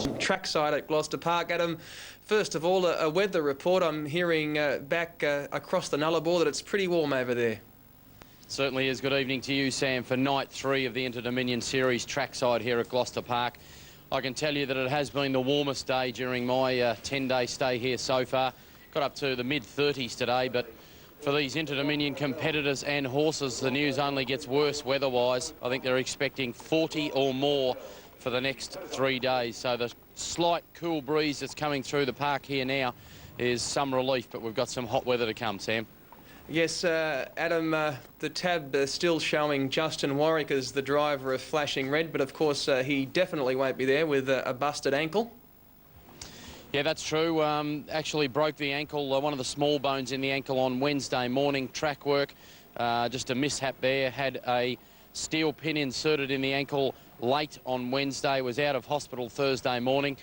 Trackside at Gloucester Park. Adam, first of all, a weather report. I'm hearing back across the Nullarbor that it's pretty warm over there. Certainly is. Good evening to you, Sam, for night 3 of the Inter-Dominion Series trackside here at Gloucester Park. I can tell you that it has been the warmest day during my 10-day stay here so far. Got up to the mid-30s today, but for these Inter-Dominion competitors and horses, the news only gets worse weather-wise. I think they're expecting 40 or more for the next 3 days. So the slight cool breeze that's coming through the park here now is some relief, but we've got some hot weather to come, Sam. Yes, Adam, the tab still showing Justin Warwick as the driver of Flashing Red, but of course he definitely won't be there with a busted ankle. Yeah, that's true. Actually broke the ankle, one of the small bones in the ankle on Wednesday morning. Track work, just a mishap there. Had a steel pin inserted in the ankle late on Wednesday, was out of hospital Thursday morning.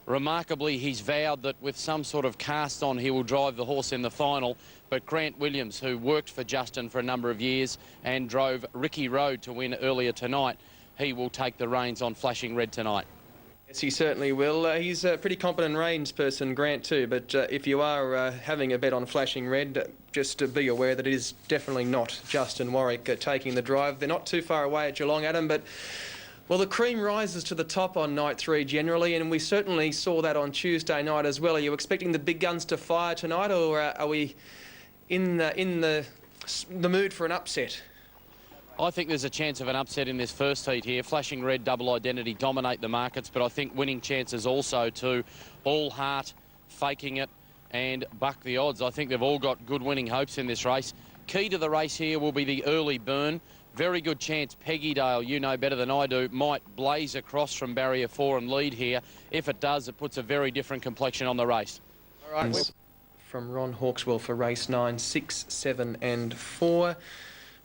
Remarkably, he's vowed that with some sort of cast on, he will drive the horse in the final. But Grant Williams, who worked for Justin for a number of years and drove Ricky Road to win earlier tonight, he will take the reins on Flashing Red tonight. Yes, he certainly will. He's a pretty competent reins person, Grant, too. But if you are having a bet on Flashing Red, just be aware that it is definitely not Justin Warwick taking the drive. They're not too far away at Geelong, Adam, but well, the cream rises to the top on night 3 generally, and we certainly saw that on Tuesday night as well. Are you expecting the big guns to fire tonight, or are we in the mood for an upset? I think there's a chance of an upset in this first heat here. Flashing Red, Double Identity dominate the markets, but I think winning chances also to All Heart, Faking It, and Buck the Odds. I think they've all got good winning hopes in this race. Key to the race here will be the early burn. Very good chance Peggy Dale, you know better than I do, might blaze across from barrier 4 and lead here. If it does, it puts a very different complexion on the race. All right, from Ron Hawkswell for race 9, 6, 7 and 4.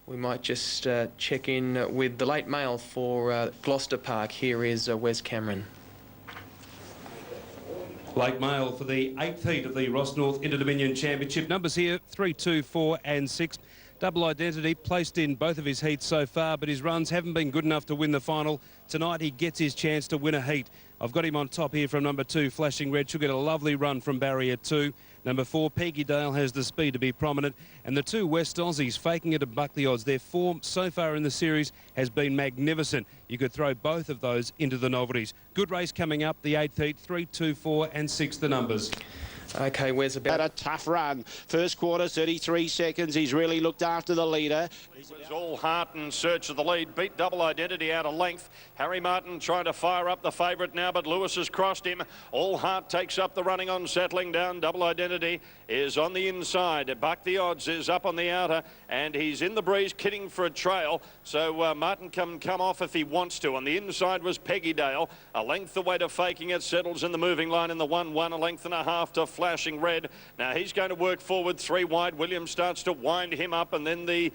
We might just check in with the late mail for Gloucester Park. Here is Wes Cameron. Late mail for the 8th heat of the Ross North Inter-Dominion Championship. Numbers here, 3, 2, 4 and 6. Double Identity placed in both of his heats so far, but his runs haven't been good enough to win the final. Tonight he gets his chance to win a heat. I've got him on top here from number 2, Flashing Red. She'll get a lovely run from barrier 2. Number 4, Peggy Dale, has the speed to be prominent. And the 2 West Aussies, Faking It and Buck the Odds. Their form so far in the series has been magnificent. You could throw both of those into the novelties. Good race coming up, the 8th heat, 3, 2, 4 and 6 the numbers. Okay, where's about a tough run. First quarter, 33 seconds. He's really looked after the leader. It was All Heart in search of the lead. Beat Double Identity out of length. Harry Martin trying to fire up the favourite now, but Lewis has crossed him. All Heart takes up the running on settling down. Double Identity is on the inside. Buck the Odds is up on the outer, and he's in the breeze, kidding for a trail. So Martin can come off if he wants to. On the inside was Peggy Dale. A length away to Faking It. Settles in the moving line in the 1-1. A length and a half to Flashing Red. Now he's going to work forward 3 wide. Williams starts to wind him up, and then the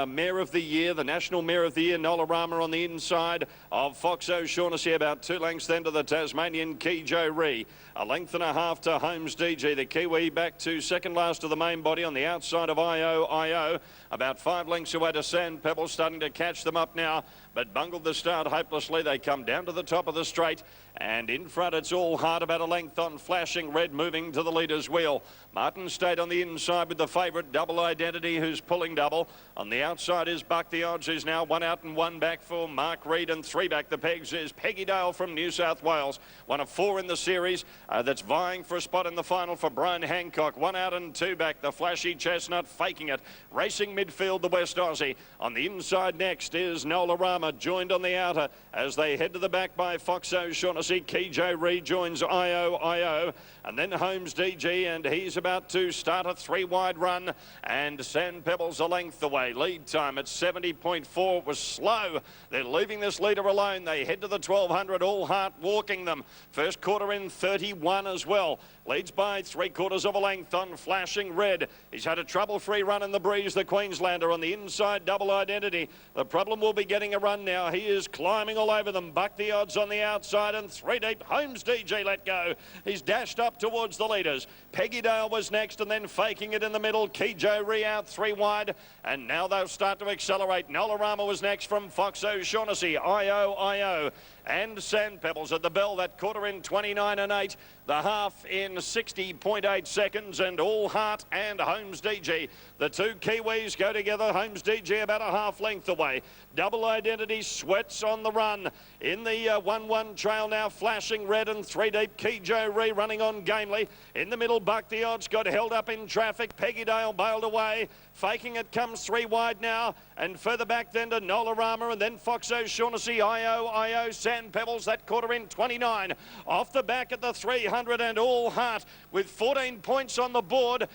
Mare of the Year, the National Mare of the Year, Nolarama on the inside of Fox O'Shaughnessy, about 2 lengths then to the Tasmanian Key Joe Ree. A length and a half to Holmes DG. The Kiwi back to second last of the main body on the outside of IO. About 5 lengths away to Sand Pebble, starting to catch them up now, but bungled the start hopelessly. They come down to the top of the straight, and in front it's All Heart, about a length on Flashing Red, moving to the leader's wheel. Martin stayed on the inside with the favourite Double Identity, who's pulling double. On the outside is Buck the Odds, who's now 1 out and 1 back for Mark Reed, and 3 back the pegs is Peggy Dale from New South Wales. 1 of 4 in the series, that's vying for a spot in the final for Brian Hancock. 1 out and 2 back, the flashy Chestnut Faking It. Racing midfield, the West Aussie. On the inside next is Nolarama, joined on the outer as they head to the back by Fox O'Shaughnessy. Key Joe rejoins IO, and then Holmes DG, and he's about to start a 3 wide run, and Sand Pebbles a length away. Lead time at 70.4. It was slow. They're leaving this leader alone. They head to the 1200. All Heart walking them. First quarter in 31 as well. Leads by 3/4 of a length on Flashing Red. He's had a trouble-free run in the breeze, the Queenslander. On the inside, Double Identity. The problem will be getting a run now. He is climbing all over them. Buck the Odds on the outside, and 3 deep. Holmes DG let go. He's dashed up towards the leaders. Peggy Dale was next, and then Faking It in the middle. Key Joe Ree out 3 wide, and now they'll start to accelerate. Nolarama was next from Fox O'Shaughnessy. IO, and Sand Pebbles at the bell. That quarter in 29 and 8. The half in 60.8 seconds, and All Heart and Holmes DG. The two Kiwis go together. Holmes DG about a half length away. Double Identity sweats on the run. In the 1-1 trail now, flashing red and 3 deep. Kijo Ree running on gamely. In the middle, Buck the Odds got held up in traffic. Peggy Dale bailed away. Faking it comes 3 wide now, and further back then to Nolarama, and then Fox O'Shaughnessy, IO, Sand Pebbles, that quarter in 29. Off the back at the 300, and All Heart with 14 points on the board.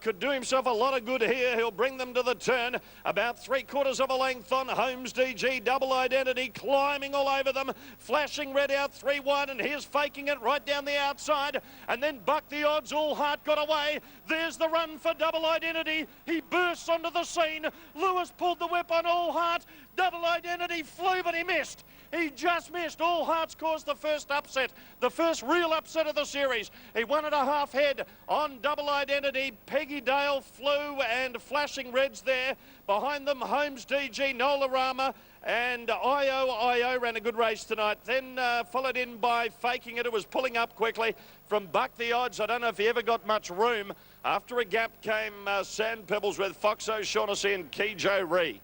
Could do himself a lot of good here. He'll bring them to the turn. About 3/4 of a length on Holmes DG. Double Identity climbing all over them. Flashing red out 3 wide, and here's Faking it right down the outside. And then Buck the Odds, All Heart got away. There's the run for Double Identity. He bursts onto the scene. Lewis pulled the whip on All Heart. Double Identity flew, but he missed. He just missed. All Heart's caused the first upset, the first real upset of the series. He won at a half head on Double Identity. Peggy Dale flew, and Flashing Reds there. Behind them, Holmes DG, Nolarama, and IO ran a good race tonight. Then followed in by Faking It. It was pulling up quickly from Buck the Odds. I don't know if he ever got much room. After a gap came Sand Pebbles with Fox O'Shaughnessy and Kijo Ree.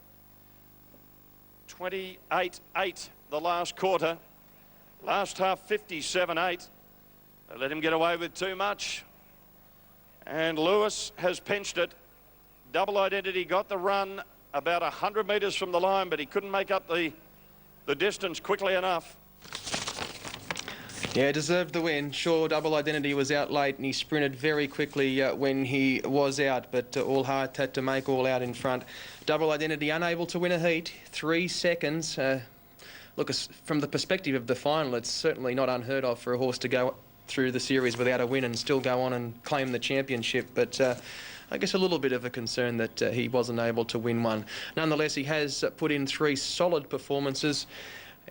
28-8 the last quarter. Last half 57-8. They let him get away with too much. And Lewis has pinched it. Double Identity got the run about 100 metres from the line, but he couldn't make up the distance quickly enough. Yeah, deserved the win. Sure, Double Identity was out late, and he sprinted very quickly when he was out, but All Heart had to make all out in front. Double Identity unable to win a heat, 3 seconds. Look, from the perspective of the final, it's certainly not unheard of for a horse to go through the series without a win and still go on and claim the championship, but I guess a little bit of a concern that he wasn't able to win one. Nonetheless, he has put in 3 solid performances.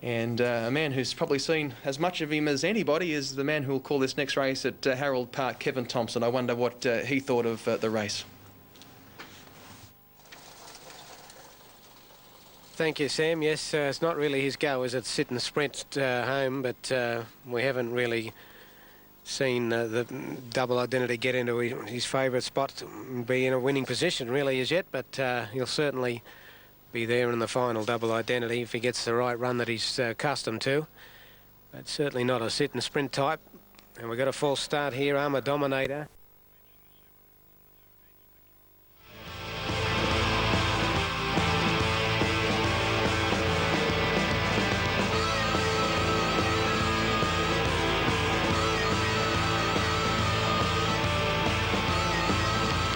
And a man who's probably seen as much of him as anybody is the man who will call this next race at Harold Park, Kevin Thompson. I wonder what he thought of the race. Thank you, Sam. Yes, it's not really his go, is it? Sit and sprint home, but we haven't really seen the Double Identity get into his favourite spot, be in a winning position really as yet, but he'll certainly be there in the final, Double Identity, if he gets the right run that he's accustomed to. But certainly not a sit and sprint type. And we've got a false start here, Armour Dominator.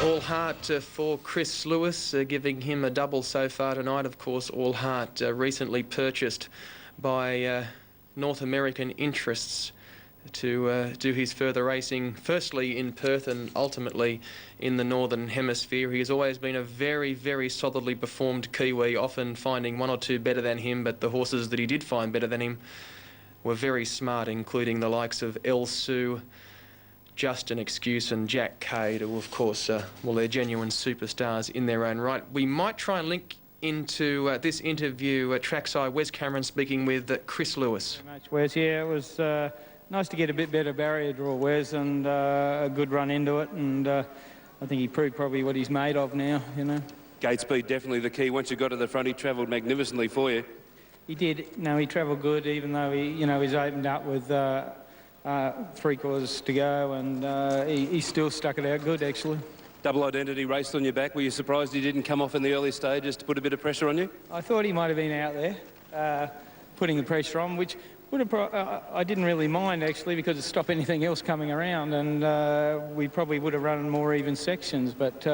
All Heart for Chris Lewis, giving him a double so far tonight. Of course, All Heart recently purchased by North American interests to do his further racing, firstly in Perth and ultimately in the Northern Hemisphere. He has always been a very, very solidly performed Kiwi, often finding 1 or 2 better than him, but the horses that he did find better than him were very smart, including the likes of El Sue, Just an Excuse and Jack Cade, who of course, well, they're genuine superstars in their own right. We might try and link into this interview at trackside. Wes Cameron speaking with Chris Lewis. Very much, Wes. Yeah, it was nice to get a bit better barrier draw, Wes, and a good run into it, and I think he proved probably what he's made of now, you know. Gate speed definitely the key. Once you got to the front, he travelled magnificently for you. He did. No, he travelled good, even though he, you know, he's opened up with 3/4 to go, and he still stuck it out good, actually. Double Identity raced on your back. Were you surprised he didn't come off in the early stages to put a bit of pressure on you? I thought he might have been out there putting the pressure on, which would have I didn't really mind, actually, because it stopped anything else coming around, and we probably would have run more even sections, but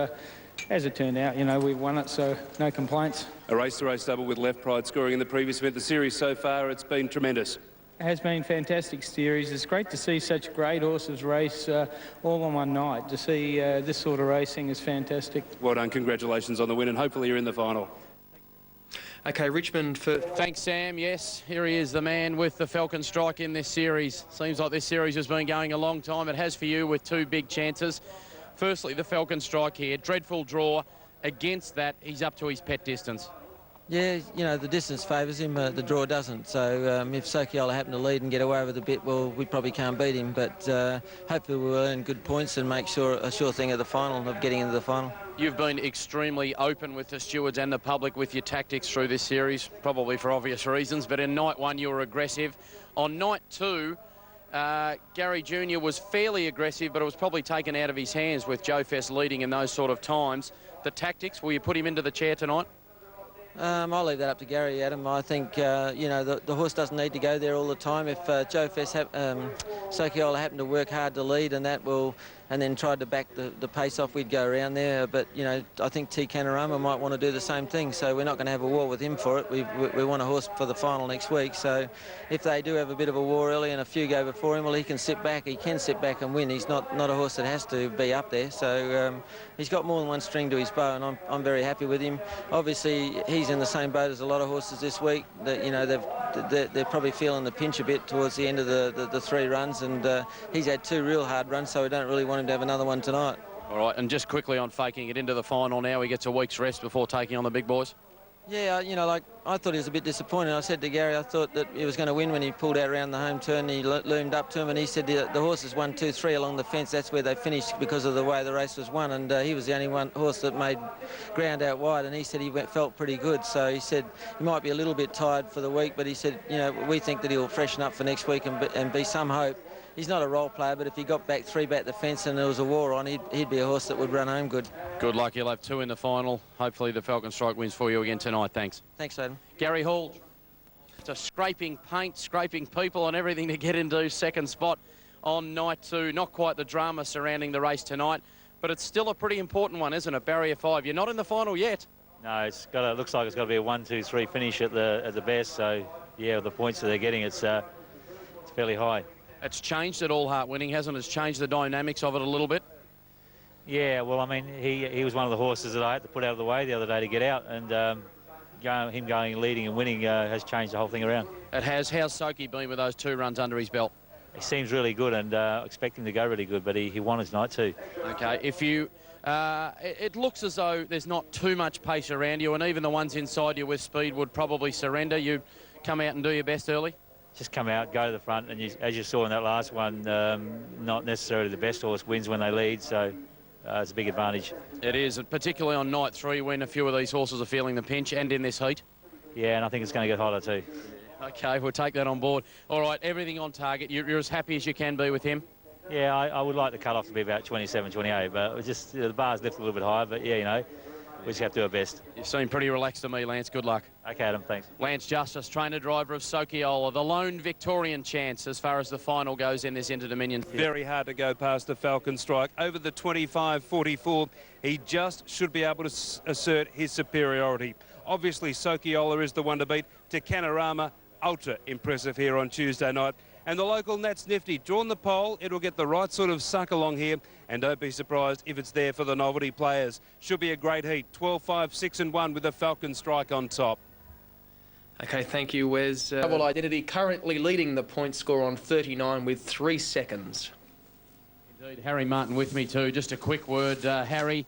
as it turned out, you know, we've won it, so no complaints. A race-to-race double with Left Pride scoring in the previous event. The series so far, it's been tremendous. Has been fantastic series. It's great to see such great horses race all on one night. To see this sort of racing is fantastic. Well done. Congratulations on the win, and hopefully you're in the final. Okay, Richmond for... Thanks, Sam. Yes, here he is, the man with the Falcon Strike in this series. Seems like this series has been going a long time. It has for you with 2 big chances. Firstly, the Falcon Strike here. Dreadful draw. Against that, he's up to his pet distance. Yeah, you know, the distance favours him, the draw doesn't. So if Sokiola happened to lead and get away with a bit, well, we probably can't beat him. But hopefully we'll earn good points and make sure a sure thing at the final, of getting into the final. You've been extremely open with the stewards and the public with your tactics through this series, probably for obvious reasons. But in night one, you were aggressive. On night two, Gary Jr. was fairly aggressive, but it was probably taken out of his hands with Joe Fest leading in those sort of times. The tactics, will you put him into the chair tonight? I'll leave that up to Gary, Adam. I think, you know, the horse doesn't need to go there all the time. If Joe Fest, Sokiola happened to work hard to lead and then tried to back the pace off, we'd go around there. But, you know, I think T Canorama might want to do the same thing, so we're not going to have a war with him for it. We want a horse for the final next week, so if they do have a bit of a war early and a few go before him, well, he can sit back and win. He's not a horse that has to be up there, so he's got more than one string to his bow, and I'm very happy with him. Obviously, he's in the same boat as a lot of horses this week. That, you know, they're probably feeling the pinch a bit towards the end of the 3 runs, and he's had 2 real hard runs, so we don't really want him to have another one tonight. All right, and just quickly on faking it into the final now, he gets a week's rest before taking on the big boys. Yeah, you know, like, I thought he was a bit disappointed. I said to Gary, I thought that he was going to win when he pulled out around the home turn. He loomed up to him, and he said the horses 1, 2, 3 along the fence. That's where they finished because of the way the race was won, and he was the only horse that made ground out wide, and he said he felt pretty good. So he said he might be a little bit tired for the week, but he said, you know, we think that he'll freshen up for next week and be some hope. He's not a role player, but if he got back 3 back the fence and there was a war on, he'd be a horse that would run home good. Good luck. You'll have 2 in the final. Hopefully the Falcon Strike wins for you again tonight. Thanks. Thanks, Adam. Gary Hall. It's a scraping paint, scraping people and everything to get into second spot on night 2. Not quite the drama surrounding the race tonight, but it's still a pretty important one, isn't it? Barrier 5. You're not in the final yet. No, looks like it's got to be a 1, 2, 3 finish at the best. So yeah, with the points that they're getting, it's fairly high. It's changed at All Heart Winning, hasn't it? It's changed the dynamics of it a little bit. Yeah, well, I mean, he was one of the horses that I had to put out of the way the other day to get out, and him going leading and winning has changed the whole thing around. It has. How's Soki been with those 2 runs under his belt? He seems really good, and expect him to go really good, but he won his night too. Okay, if you... it looks as though there's not too much pace around you, and even the ones inside you with speed would probably surrender. You come out and do your best early? Just come out, go to the front, and as you saw in that last one, not necessarily the best horse wins when they lead, so it's a big advantage. It is, particularly on night 3 when a few of these horses are feeling the pinch, and in this heat. Yeah, and I think it's going to get hotter too. Okay, we'll take that on board. All right, everything on target. You're as happy as you can be with him? Yeah, I would like the cut-off to be about 27, 28, but it's just the bar's lifted a little bit higher, but yeah, you know, we just have to do our best. You seem pretty relaxed to me, Lance. Good luck. Okay, Adam, thanks. Lance Justice, trainer-driver of Sokiola, the lone Victorian chance as far as the final goes in this Inter-Dominion. Very hard to go past the Falcon Strike. Over the 25-44, he just should be able to assert his superiority. Obviously, Sokiola is the one to beat. To Canorama, ultra impressive here on Tuesday night. And the local Nats Nifty, drawn the pole, it'll get the right sort of suck along here, and don't be surprised if it's there for the novelty players. Should be a great heat, 12-5, 6 and 1 with the Falcon Strike on top. Okay, thank you, Wes. Double Identity currently leading the point score on 39 with 3 seconds. Indeed, Harry Martin with me too. Just a quick word, Harry.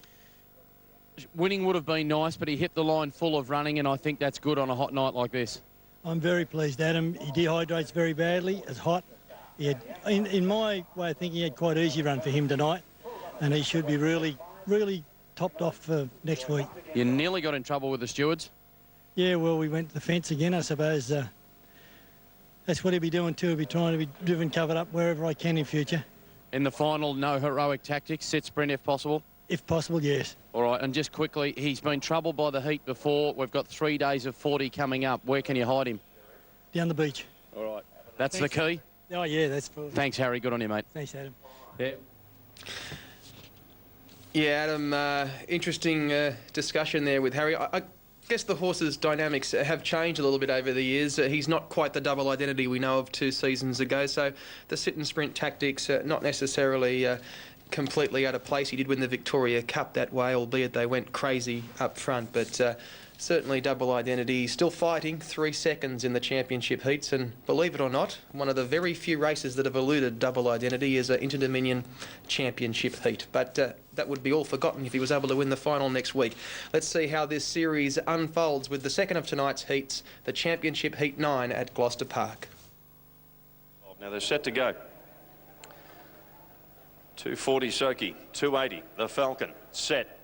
Winning would have been nice, but he hit the line full of running, and I think that's good on a hot night like this. I'm very pleased, Adam. He dehydrates very badly. It's hot. He had, in my way of thinking, he had quite an easy run for him tonight, and he should be really, really topped off for next week. You nearly got in trouble with the stewards. Yeah, well, we went to the fence again, I suppose. That's what he'll be doing too. He'll be trying to be driven covered up wherever I can in future. In the final, no heroic tactics, sit sprint if possible? If possible, yes. All right, and just quickly, he's been troubled by the heat before. We've got 3 days of 40 coming up. Where can you hide him? Down the beach. All right. That's Thanks. the key? Oh, yeah, that's... Thanks, Harry. Good on you, mate. Thanks, Adam. Yeah. Yeah, Adam, interesting discussion there with Harry. I guess the horse's dynamics have changed a little bit over the years. He's not quite the Double Identity we know of 2 seasons ago, so the sit and sprint tactics not necessarily completely out of place. He did win the Victoria Cup that way, albeit they went crazy up front, but Certainly Double Identity still fighting 3 seconds in the championship heats, and believe it or not, one of the very few races that have eluded Double Identity is an Inter-Dominion championship heat. But that would be all forgotten if he was able to win the final next week. Let's see how this series unfolds with the second of tonight's heats, the championship heat 9 at Gloucester Park. Now they're set to go. 240 Soki, 280 the Falcon, set.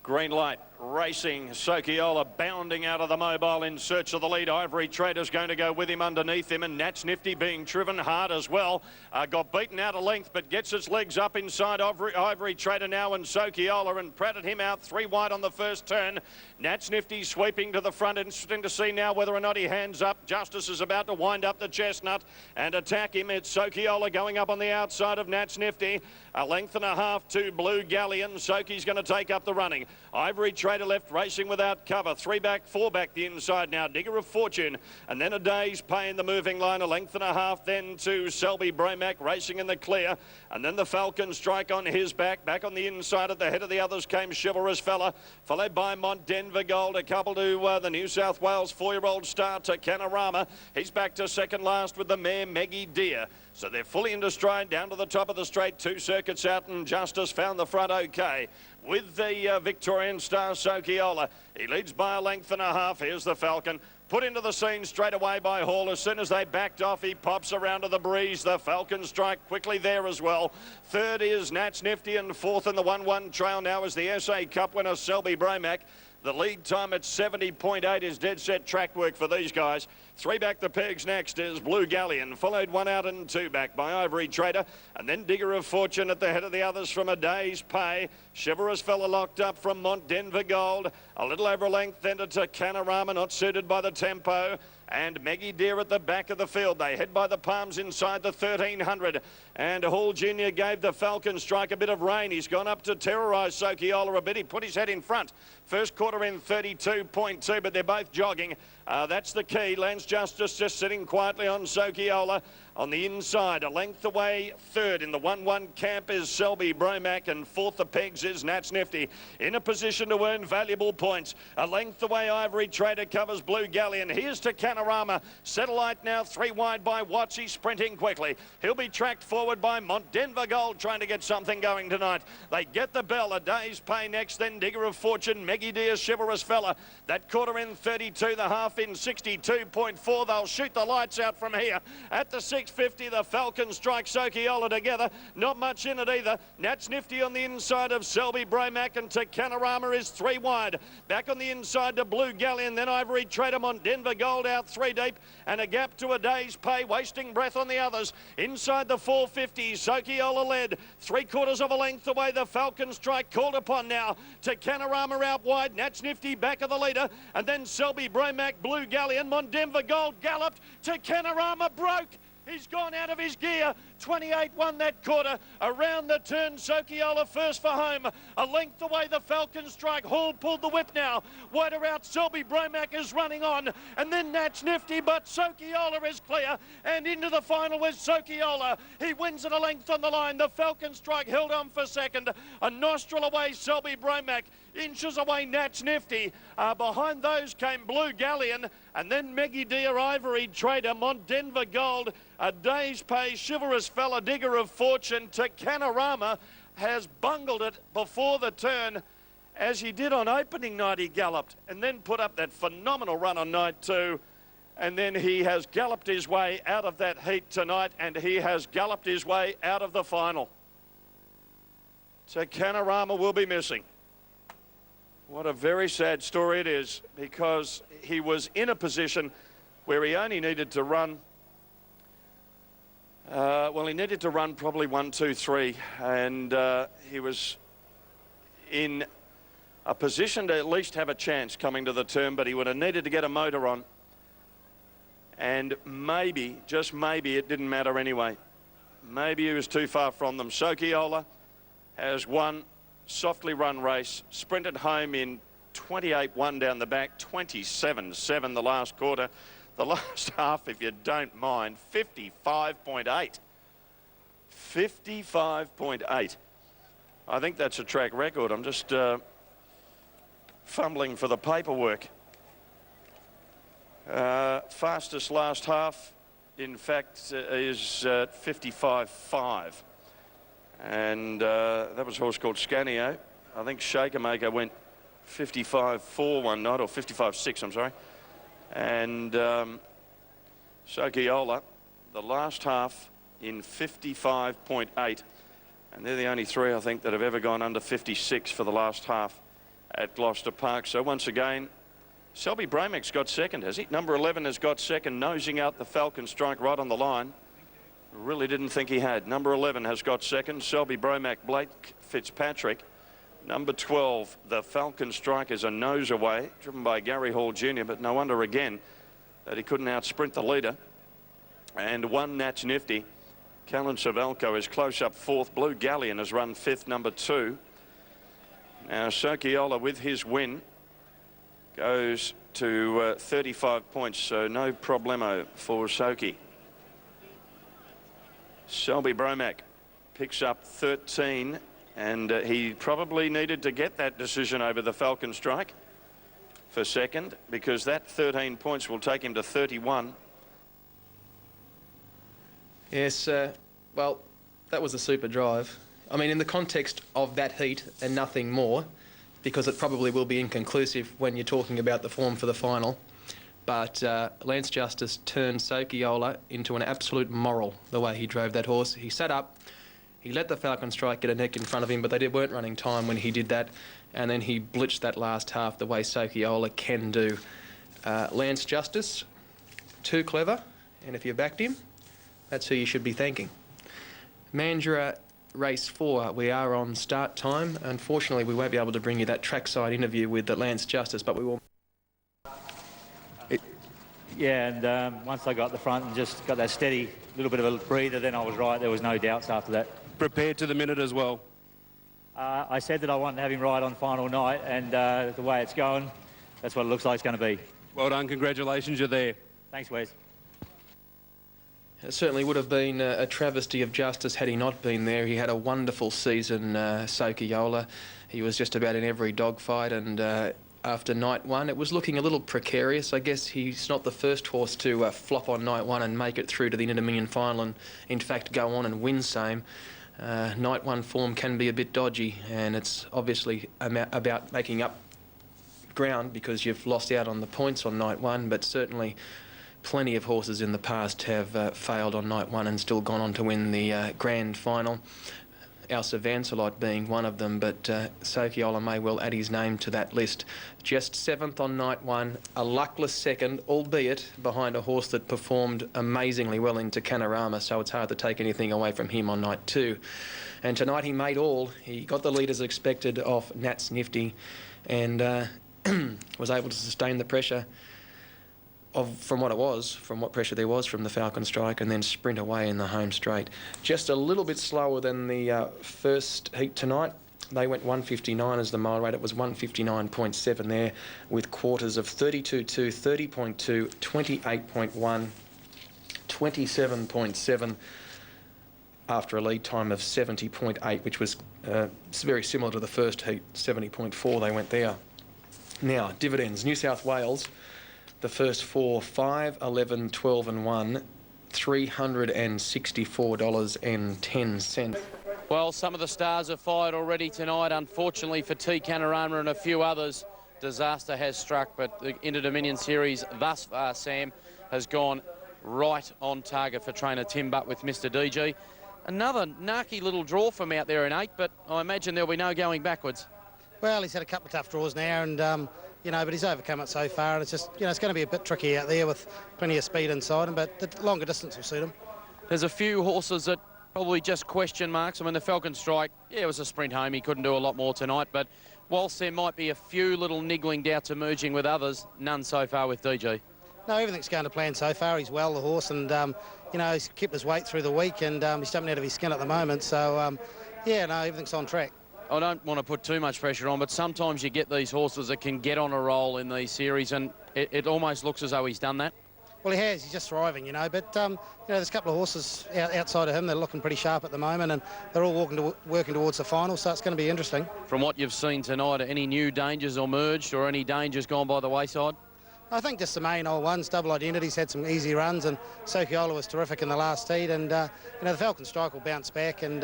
Green light, racing. Sokiola bounding out of the mobile in search of the lead. Ivory Trader's going to go with him underneath him, and Nats Nifty being driven hard as well. Got beaten out of length, but gets its legs up inside Ivory Trader now, and Sokiola, and pratted him out 3 wide on the first turn. Nats Nifty sweeping to the front. Interesting to see now whether or not he hands up. Justice is about to wind up the chestnut and attack him. It's Sokiola going up on the outside of Nats Nifty. A length and a half to Blue Galleon. Soki's going to take up the running. Ivory Trader left racing without cover. 3 back, 4 back the inside now. Digger of Fortune. And then a day's pay in the moving line. A length and a half then to Selby Braymack racing in the clear. And then the Falcon Strike on his back. Back on the inside at the head of the others came Chivalrous Fella. Followed by Mont Denver Gold. A couple to the New South Wales 4-year-old star to Canorama. He's back to second last with the mare Maggie Deer. So they're fully into stride down to the top of the straight. 2 circuits out, and Justice found the front okay. With the Victorian star Sokiola. He leads by a length and a half. Here's the Falcon. Put into the scene straight away by Hall. As soon as they backed off, he pops around to the breeze. The Falcon Strike quickly there as well. Third is Nats Nifty, and fourth in the 1-1 trail now is the SA Cup winner Selby Braymack. The lead time at 70.8 is dead set track work for these guys. 3 back the pegs next is Blue Galleon, followed 1 out and 2 back by Ivory Trader, and then Digger of Fortune at the head of the others from a day's pay. Chivalrous Fella locked up from Mont Denver Gold. A little over a length then to Canorama, not suited by the tempo. And Maggie Deer at the back of the field. They head by the palms inside the 1300. And Hall Jr. gave the Falcon Strike a bit of rain. He's gone up to terrorise Sokiola a bit. He put his head in front. First quarter in 32.2, but they're both jogging. That's the key. Lance Justice just sitting quietly on Sokiola. On the inside, a length away, third in the 1-1 camp is Selby Braymack, and fourth the pegs is Nats Nifty. In a position to earn valuable points. A length away, Ivory Trader covers Blue Galleon. Here's to Canorama. Satellite now 3 wide by Watsy, sprinting quickly. He'll be tracked forward by Mont Denver Gold, trying to get something going tonight. They get the bell. A day's pay next, then Digger of Fortune, Maggie Deer, Chivalrous Fella. That quarter in 32, the half in 62.4. They'll shoot the lights out from here. At the 650, the Falcon Strike Sokiola together. Not much in it either. Nats Nifty on the inside of Selby Braymack, and to Canorama is 3 wide. Back on the inside to Blue Galleon, then Ivory Trader on Denver Gold out 3 deep, and a gap to a day's pay, wasting breath on the others. Inside the 450, Sokiola led. 3/4 of a length away, the Falcon Strike called upon now. To Canorama out wide, Nats Nifty back of the leader, and then Selby Braymack, Blue Galleon, Denver Gold galloped to Canorama, broke. He's gone out of his gear. 28 won that quarter. Around the turn, Sokiola first for home. A length away, the Falcon Strike. Hall pulled the whip now. Wider out, Selby Braymack is running on. And then Nats Nifty, but Sokiola is clear. And into the final with Sokiola. He wins at a length on the line. The Falcon Strike held on for second. A nostril away, Selby Braymack. Inches away, Nats Nifty. Behind those came Blue Galleon, and then Maggie Deer, Ivory Trader, Mont Denver Gold, a day's pay, Chivalrous Fella, Digger of Fortune. To Canorama has bungled it before the turn, as he did on opening night. He galloped and then put up that phenomenal run on night 2. And then he has galloped his way out of that heat tonight, and he has galloped his way out of the final. So Canorama will be missing. What a very sad story it is, because he was in a position where he only needed to run, he needed to run probably 1, 2, 3, and he was in a position to at least have a chance coming to the turn, but he would have needed to get a motor on, and maybe, just maybe, it didn't matter anyway. Maybe he was too far from them. Sokiola has won softly run race, sprinted home in 28-1 down the back, 27-7 the last quarter. The last half, if you don't mind, 55.8. 55.8. I think that's a track record. I'm just fumbling for the paperwork. Fastest last half, in fact, is 55.5. And that was a horse called Scanio. I think Shaker Maker went 55.4 one night, or 55.6, I'm sorry. And Sokiola, the last half in 55.8. And they're the only three, I think, that have ever gone under 56 for the last half at Gloucester Park. So once again, Selby Bromack's got second, has he? Number 11 has got second, nosing out the Falcon Strike right on the line. Really didn't think he had. Number 11 has got second, Selby Bromack, Blake Fitzpatrick. Number 12, the Falcon Strike, is a nose away, driven by Gary Hall Jr., but no wonder again that he couldn't outsprint the leader. And one Nats Nifty. Callan Savelko is close up fourth. Blue Galleon has run fifth, number 2. Now Sokiola, with his win, goes to 35 points, so no problemo for Soki. Selby Bromack picks up 13, and he probably needed to get that decision over the Falcon Strike for second, because that 13 points will take him to 31. Yes, well, that was a super drive. I mean, in the context of that heat and nothing more, because it probably will be inconclusive when you're talking about the form for the final. But Lance Justice turned Sokiola into an absolute moral, the way he drove that horse. He sat up, he let the Falcon Strike get a neck in front of him, but they weren't running time when he did that. And then he blitzed that last half the way Sokiola can do. Lance Justice, too clever, and if you backed him, that's who you should be thanking. Mandurah Race 4, we are on start time. Unfortunately, we won't be able to bring you that trackside interview with Lance Justice, but we will. Yeah, and once I got the front and just got that steady little bit of a breather, then I was right. There was no doubts after that. Prepared to the minute as well. I said that I wanted to have him ride on final night, and the way it's going, that's what it looks like it's going to be. Well done, congratulations, you're there. Thanks, Wes. It certainly would have been a travesty of Justice had he not been there. He had a wonderful season, Sokiola. He was just about in every dogfight, and after night one, it was looking a little precarious. I guess he's not the first horse to flop on night one and make it through to the Inter-Dominion final and, in fact, go on and win same. Night one form can be a bit dodgy, and it's obviously about making up ground because you've lost out on the points on night one, but certainly plenty of horses in the past have failed on night one and still gone on to win the grand final. Elsa Vancelot being one of them, but Sokiola may well add his name to that list. Just 7th on night one, a luckless second, albeit behind a horse that performed amazingly well into Canorama, so it's hard to take anything away from him on night 2. And tonight he made all. He got the lead as expected off Nats Nifty and was able to sustain the pressure from what pressure there was from the Falcon Strike, and then sprint away in the home straight. Just a little bit slower than the first heat tonight. They went 159 as the mile rate. It was 159.7 there, with quarters of 32.2, 30.2, 28.1, 27.7 after a lead time of 70.8, which was very similar to the first heat, 70.4 they went there. Now, dividends. New South Wales, the first 4, 5, 11, 12 and 1, $364.10. Well, some of the stars have fired already tonight. Unfortunately for T Canorama and a few others, disaster has struck, but the Inter-Dominion Series thus far, Sam, has gone right on target for trainer Tim Butt with Mr. DG. Another narky little draw from out there in 8, but I imagine there'll be no going backwards. Well, he's had a couple of tough draws now, and you know, but he's overcome it so far, and it's just, you know, it's going to be a bit tricky out there with plenty of speed inside him, but the longer distance will suit him. There's a few horses that probably just question marks. I mean, the Falcon Strike, yeah, it was a sprint home. He couldn't do a lot more tonight, but whilst there might be a few little niggling doubts emerging with others, none so far with DG. No, everything's going to plan so far. He's well, the horse, and, you know, he's kept his weight through the week, and he's jumping out of his skin at the moment, so, yeah, no, everything's on track. I don't want to put too much pressure on, but sometimes you get these horses that can get on a roll in these series, and it almost looks as though he's done that. Well, he has. He's just thriving, you know. But, you know, there's a couple of horses outside of him that are looking pretty sharp at the moment, and they're all working towards the final, so it's going to be interesting. From what you've seen tonight, any new dangers emerged or any dangers gone by the wayside? I think just the main old ones. Double Identity's had some easy runs, and Sokiola was terrific in the last heat, and, you know, the Falcon Strike will bounce back, and,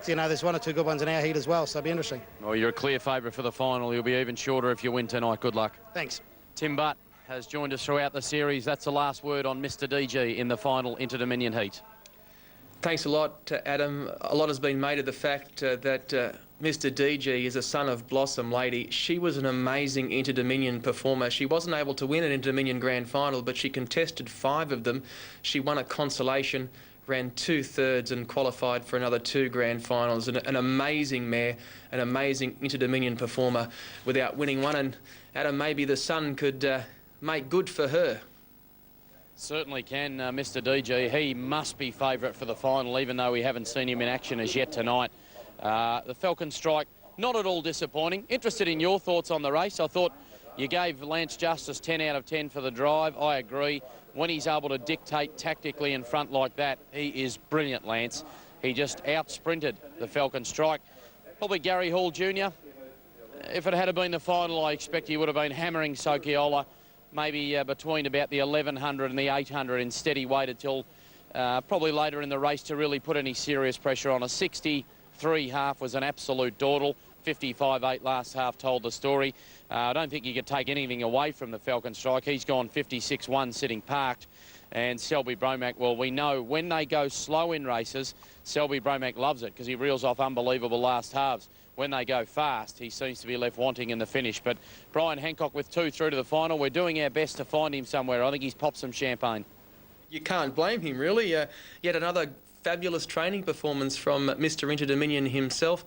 you know, there's one or two good ones in our heat as well, so it'll be interesting. Well, you're a clear favourite for the final. You'll be even shorter if you win tonight. Good luck. Thanks. Tim Butt has joined us throughout the series. That's the last word on Mr. DG in the final Inter-Dominion heat. Thanks a lot, Adam. A lot has been made of the fact that Mr. DG is a son of Blossom Lady. She was an amazing Inter-Dominion performer. She wasn't able to win an Inter-Dominion Grand Final, but she contested 5 of them. She won a consolation, ran 2/3 and qualified for another 2 Grand Finals. An amazing mare, an amazing Inter-Dominion performer without winning one. And Adam, maybe the son could make good for her. Certainly can, Mr. DG. He must be favourite for the final, even though we haven't seen him in action as yet tonight. The Falcon Strike, not at all disappointing. Interested in your thoughts on the race. I thought you gave Lance Justice 10 out of 10 for the drive. I agree. When he's able to dictate tactically in front like that, he is brilliant, Lance. He just out-sprinted the Falcon Strike. Probably Gary Hall Jr. If it had been the final, I expect he would have been hammering Sokiola, maybe between about the 1100 and the 800. Instead, he waited till probably later in the race to really put any serious pressure on. A 63 half was an absolute dawdle. 55.8 last half told the story. I don't think you could take anything away from the Falcon Strike. He's gone 56-1 sitting parked. And Selby Bromack, well, we know when they go slow in races, Selby Bromack loves it because he reels off unbelievable last halves. When they go fast, he seems to be left wanting in the finish. But Brian Hancock with 2 through to the final. We're doing our best to find him somewhere. I think he's popped some champagne. You can't blame him, really. Yet another fabulous training performance from Mr. Inter-Dominion himself.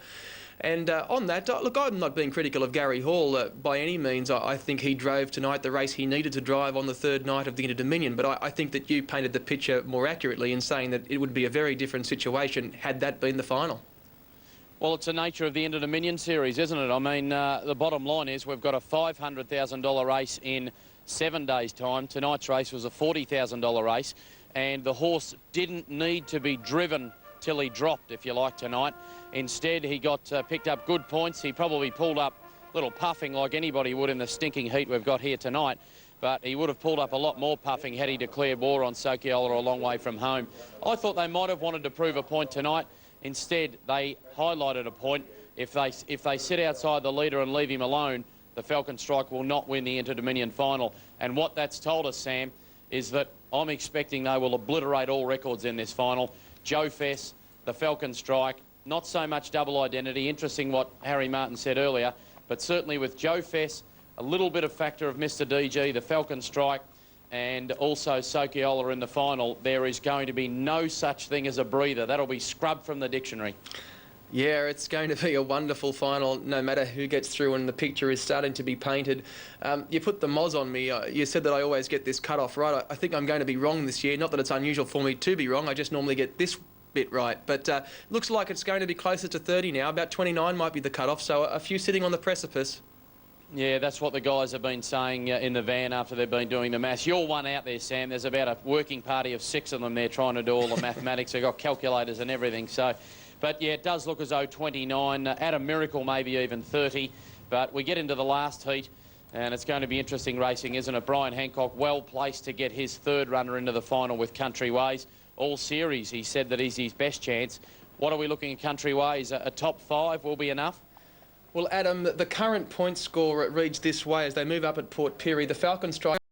And on that, look, I'm not being critical of Gary Hall by any means. I think he drove tonight the race he needed to drive on the 3rd night of the Inter-Dominion. But I think that you painted the picture more accurately in saying that it would be a very different situation had that been the final. Well, it's the nature of the Inter-Dominion series, isn't it? I mean, the bottom line is we've got a $500,000 race in 7 days' time. Tonight's race was a $40,000 race, and the horse didn't need to be driven till he dropped, if you like, tonight. Instead, he got picked up good points. He probably pulled up a little puffing like anybody would in the stinking heat we've got here tonight, but he would have pulled up a lot more puffing had he declared war on Sokiola a long way from home. I thought they might have wanted to prove a point tonight. Instead, they highlighted a point. If they sit outside the leader and leave him alone, the Falcon Strike will not win the Inter-Dominion final. And what that's told us, Sam, is that I'm expecting they will obliterate all records in this final. Joe Fess, the Falcon Strike, not so much Double Identity. Interesting what Harry Martin said earlier, but certainly with Joe Fess, a little bit of factor of Mr. DG, the Falcon Strike, and also Sokiola in the final, there is going to be no such thing as a breather. That'll be scrubbed from the dictionary. Yeah, it's going to be a wonderful final, no matter who gets through, and the picture is starting to be painted. You put the moz on me. You said that I always get this cut-off right. I think I'm going to be wrong this year. Not that it's unusual for me to be wrong. I just normally get this bit right. But looks like it's going to be closer to 30 now. About 29 might be the cut-off, so a few sitting on the precipice. Yeah, that's what the guys have been saying in the van after they've been doing the maths. You're one out there, Sam. There's about a working party of 6 of them there trying to do all the mathematics. They've got calculators and everything. So, but yeah, it does look as though 29, at a miracle maybe even 30. But we get into the last heat and it's going to be interesting racing, isn't it? Brian Hancock well placed to get his 3rd runner into the final with Country Ways. All series, he said that is his best chance. What are we looking at Country Ways? A top 5 will be enough? Well, Adam, the current point score reads this way as they move up at Port Pirie. The Falcon Strike